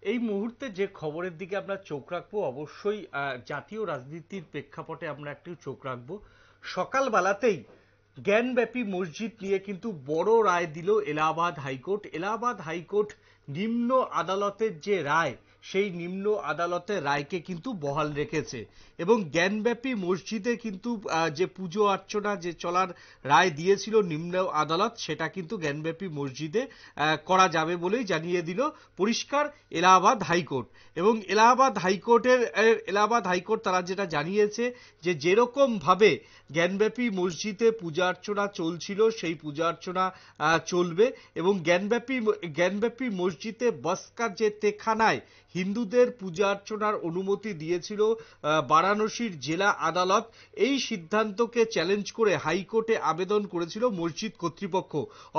এই মুহূর্তে যে খবরের দিকে আমরা চোখ রাখবো অবশ্যই জাতীয় রাজনীতির প্রেক্ষাপটে আমরা একটু চোখ রাখবো। সকালবেলাতেই জ্ঞানব্যাপী মসজিদ নিয়ে কিন্তু বড় রায় দিল এলাহাবাদ হাইকোর্ট। এলাহাবাদ হাইকোর্ট নিম্ন আদালতের যে রায়, সেই নিম্ন আদালতের রায়কে কিন্তু বহাল রেখেছে এবং জ্ঞানব্যাপী মসজিদে কিন্তু যে পুজো অর্চনা যে চলার রায় দিয়েছিল নিম্ন আদালত, সেটা কিন্তু জ্ঞানব্যাপী মসজিদে করা যাবে বলেই জানিয়ে দিল পরিষ্কার এলাহাবাদ হাইকোর্ট। এবং এলাহাবাদ হাইকোর্ট তারা যেটা জানিয়েছে যে যেরকম ভাবে জ্ঞানব্যাপী মসজিদে পূজা অর্চনা চলছিল সেই পূজা অর্চনা চলবে এবং জ্ঞানব্যাপী মসজিদে বসকার যে তেখানায় হিন্দুদের পূজা অর্চনার অনুমতি দিয়েছিল বারাণসীর জেলা আদালত, এই সিদ্ধান্তকে চ্যালেঞ্জ করে হাইকোর্টে আবেদন করেছিল মসজিদ কর্তৃপক্ষ।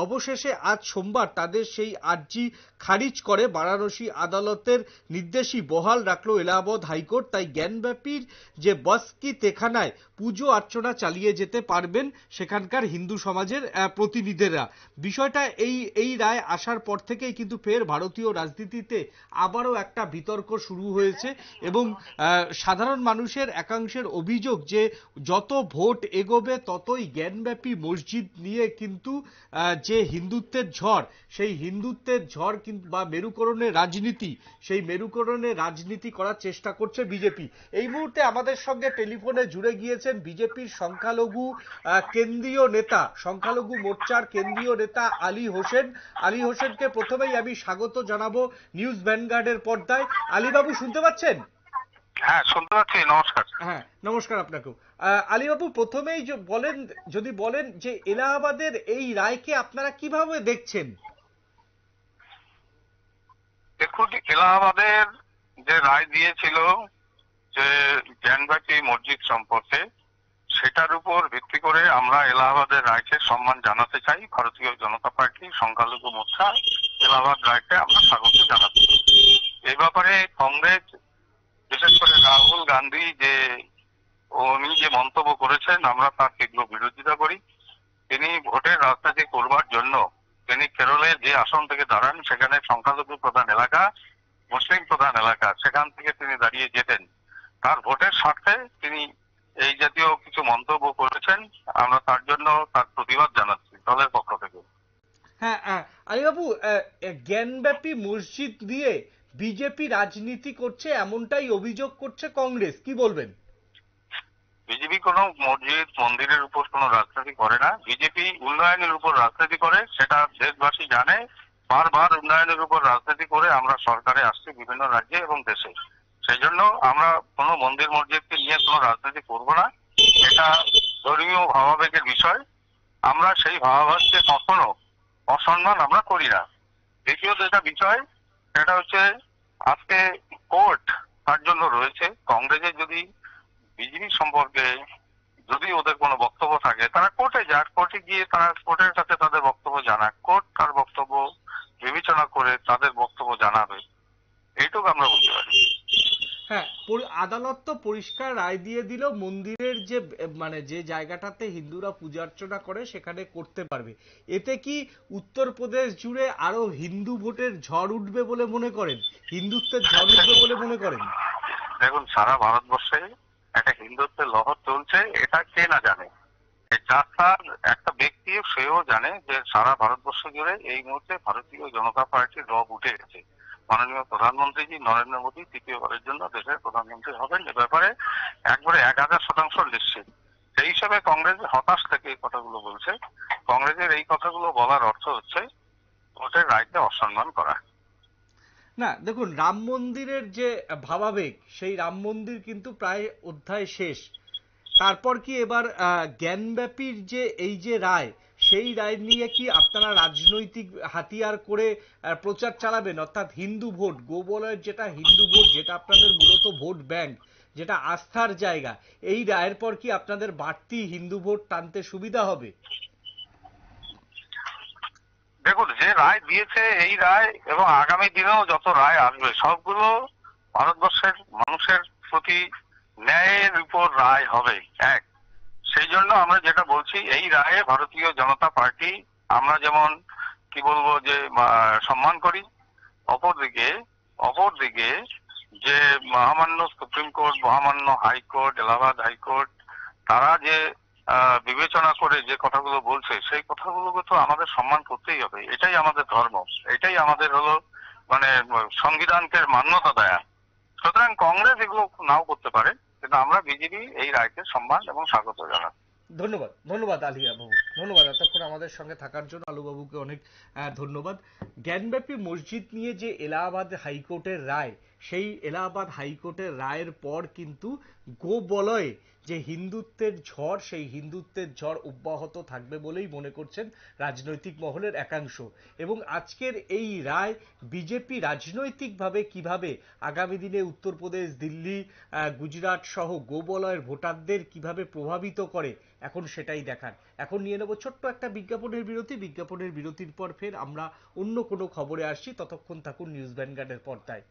অবশেষে আজ সোমবার তাদের সেই আর্জি খারিজ করে বারাণসী আদালতের নির্দেশই বহাল রাখলো এলাহাবাদ হাইকোর্ট। তাই জ্ঞানব্যাপীর যে বসকি তেখানায় পুজো অর্চনা চালিয়ে যেতে পারবেন সেখানকার হিন্দু সমাজের প্রতিনিধিরা। বিষয়টা এই রায় আসার পর থেকেই কিন্তু ফের ভারতীয় রাজনীতিতে আবারও একটা বিতর্ক শুরু হয়েছে এবং সাধারণ মানুষের একাংশের অভিযোগ যে যত ভোট এগোবে ততই জ্ঞানব্যাপী মসজিদ নিয়ে কিন্তু যে হিন্দুত্বের ঝড়, সেই হিন্দুত্বের ঝড় কিন্তু বা মেরুকরণের রাজনীতি, সেই মেরুকরণের রাজনীতি করার চেষ্টা করছে বিজেপি। এই মুহূর্তে আমাদের সঙ্গে টেলিফোনে জুড়ে গিয়েছেন বিজেপির সংখ্যালঘু মোর্চার কেন্দ্রীয় নেতা আলী হোসেনকে প্রথমেই আমি স্বাগত জানাবো নিউজ ভ্যানগার্ডের পর্দায়। আলীবাবু শুনতে পাচ্ছেন? হ্যাঁ, শুনতে পাচ্ছি। নমস্কার। হ্যাঁ, নমস্কার আপনাকেও। আলীবাবু, প্রথমেই যদি বলেন যে এলাহাবাদের এই রায়কে আপনারা কিভাবে দেখছেন? দেখুন, এলাহাবাদের যে রায় দিয়েছিল যে জ্ঞানব্যাপী মসজিদ সম্পর্কে, সেটার উপর ভিত্তি করে আমরা এলাহাবাদের রায়কে সম্মান জানাতে চাই। ভারতীয় জনতা পার্টি সংখ্যালঘু মোর্চা এলাহাবাদ রায়কে আমরা স্বাগত জানাতে চাই। এই ব্যাপারে কংগ্রেস, বিশেষ করে রাহুল গান্ধী উনি যে মন্তব্য করেছেন, আমরা তার তীব্র বিরোধিতা করি। তিনি ভোটের রাজনীতি করবার জন্য তিনি কেরলের যে আসন থেকে দাঁড়ান, সেখানে সংখ্যালঘু প্রধান এলাকা, মুসলিম প্রধান এলাকা, সেখান থেকে তিনি দাঁড়িয়ে যেতেন। তার ভোটের স্বার্থে তিনি এই জাতীয় কিছু মন্তব্য করেছেন। আমরা তার জন্য তার প্রতিবাদ জানাচ্ছি দলের পক্ষ থেকে। হ্যাঁ, আলীবাবু, জ্ঞানব্যাপী মসজিদ দিয়ে বিজেপি রাজনীতি করছে এমনটাই অভিযোগ করছে কংগ্রেস, কি বলবেন? বিজেপি কোনো মসজিদ মন্দিরের উপর কোনো রাজনীতি করে না। বিজেপি উন্নয়নের উপর রাজনীতি করে, সেটা দেশবাসী জানে। বারবার উন্নয়নের উপর রাজনীতি করে আমরা সরকারে আসছি বিভিন্ন রাজ্যে এবং দেশে। সেই জন্য আমরা কোনো মন্দির মসজিদকে নিয়ে কোনো রাজনীতি করব না। এটা ধর্মীয় ভাবাবেগের বিষয়। আমরা সেই ভাবাবেগকে কখনো অসম্মান আমরা করি না। দ্বিতীয়ত যেটা বিষয়, সেটা হচ্ছে আজকে কোর্ট তার জন্য রয়েছে। কংগ্রেসের যদি বিজেপি সম্পর্কে যদি ওদের কোনো বক্তব্য থাকে, তারা কোর্টে যাক, কোর্টে গিয়ে তারা কোর্টের কাছে তাদের বক্তব্য জানাক, কোর্ট তার বক্তব্য বিবেচনা করে তাদের বক্তব্য জানাবে। এইটুকু আমরা বলতে পারি। হ্যাঁ, আদালত তো পরিষ্কার রায় দিয়ে দিল মন্দিরের যে যে জায়গাটাতে হিন্দুরা পূজা অর্চনা করে সেখানে করতে পারবে। এতে কি উত্তরপ্রদেশ জুড়ে আরো হিন্দু ভোটের ঝড় উঠবে বলে মনে করেন? হিন্দুত্বের ঝড় উঠবে বলে মনে করেন? দেখুন, সারা ভারতবর্ষে একটা হিন্দুত্বের লহর চলছে, এটা কে না জানে? যার একটা ব্যক্তি সেও জানে যে সারা ভারতবর্ষ জুড়ে এই মুহূর্তে ভারতীয় জনতা পার্টির রব উঠে গেছে। মাননীয় প্রধানমন্ত্রীজি নরেন্দ্র মোদী তৃতীয়বারের জন্য দেশের প্রধানমন্ত্রী হবেন, এ ব্যাপারে একবারে 1000% নিশ্চিত। সেই হিসাবে কংগ্রেস হতাশ থেকে এই কথাগুলো বলছে। কংগ্রেসের এই কথাগুলো বলার অর্থ হচ্ছে ভোটের রায়কে অসম্মান করা। না, দেখুন, রাম মন্দিরের যে ভাবাবেগ, সেই রাম মন্দির কিন্তু প্রায় অধ্যায় শেষ। তারপর কি এবার জ্ঞানব্যাপীর যে এই যে রায়, সেই রায় নিয়ে কি আপনারা রাজনৈতিক হাতিয়ার করে প্রচার চালাবেন? অর্থাৎ হিন্দু ভোট, গোবলয়ের যেটা হিন্দু ভোট, যেটা আপনাদের মূলত ভোট ব্যাংক, যেটা আস্থার জায়গা, এই রায়ের পর কি আপনাদের বাড়তি হিন্দু ভোট টানতে সুবিধা হবে? দেখুন, যে রায় দিয়েছে এই রায় এবং আগামী দিনেও যত রায় আসবে সবগুলো ভারতবর্ষের মানুষের প্রতি ন্যায়ের উপর রায় হবে। সেই জন্য আমরা যেটা বলছি, এই রায়ে ভারতীয় জনতা পার্টি আমরা যেমন কি বলবো যে সম্মান করি, অপরদিকে অপরদিকে যে মহামান্য সুপ্রিম কোর্ট, মহামান্য হাইকোর্ট, এলাহাবাদ হাইকোর্ট, তারা যে বিবেচনা করে যে কথাগুলো বলছে সেই কথাগুলোকে তো আমাদের সম্মান করতেই হবে। এটাই আমাদের ধর্ম, এটাই আমাদের হলো মানে সংবিধানকে মান্যতা দেয়া। সুতরাং কংগ্রেস এগুলো নাও করতে পারে, কিন্তু আমরা বিজেপি এই রায়কে সম্মান এবং স্বাগত জানাই। ধন্যবাদ, ধন্যবাদ আলিয়া বাবু, ধন্যবাদ এতক্ষণ আমাদের সঙ্গে থাকার জন্য। আলু বাবুকে অনেক ধন্যবাদ। জ্ঞানব্যাপী মসজিদ নিয়ে যে এলাহাবাদ হাইকোর্টের রায়, সেই এলাহাবাদ হাইকোর্টের রায়ের পর কিন্তু গোবলয়ে যে হিন্দুত্বের ঝড়, সেই হিন্দুত্বের ঝড় অব্যাহত থাকবে বলেই মনে করছেন রাজনৈতিক মহলের একাংশ। এবং আজকের এই রায় বিজেপি রাজনৈতিকভাবে কিভাবে আগামী দিনে উত্তরপ্রদেশ, দিল্লি, গুজরাট সহ গোবলয়ের ভোটারদের কিভাবে প্রভাবিত করে, এখন সেটাই দেখার। এখন নিয়ে নেব ছোট্ট একটা বিজ্ঞাপনের বিরতি। বিজ্ঞাপনের বিরতির পর ফের আমরা অন্য কোনো খবরে আসছি। ততক্ষণ থাকুন নিউজ ভ্যানগার্ডের পর্দায়।